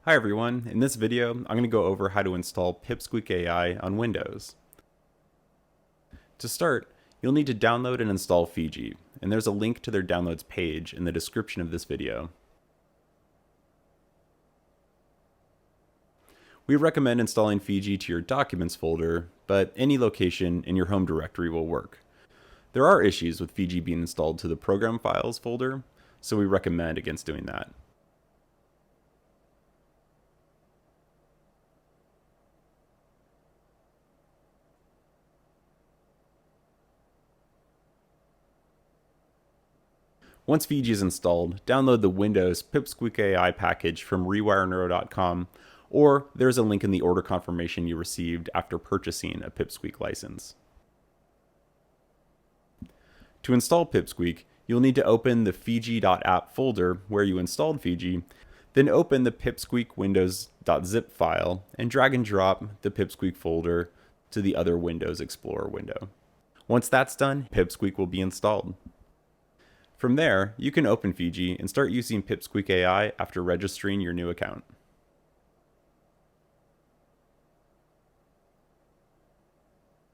Hi everyone, in this video I'm going to go over how to install Pipsqueak AI on Windows. To start, you'll need to download and install Fiji, and there's a link to their downloads page in the description of this video. We recommend installing Fiji to your Documents folder, but any location in your home directory will work. There are issues with Fiji being installed to the Program Files folder, so we recommend against doing that. Once Fiji is installed, download the Windows Pipsqueak AI package from rewireneuro.com, or there's a link in the order confirmation you received after purchasing a Pipsqueak license. To install Pipsqueak, you'll need to open the Fiji.app folder where you installed Fiji, then open the Pipsqueak windows.zip file and drag and drop the Pipsqueak folder to the other Windows Explorer window. Once that's done, Pipsqueak will be installed. From there, you can open Fiji and start using Pipsqueak AI after registering your new account.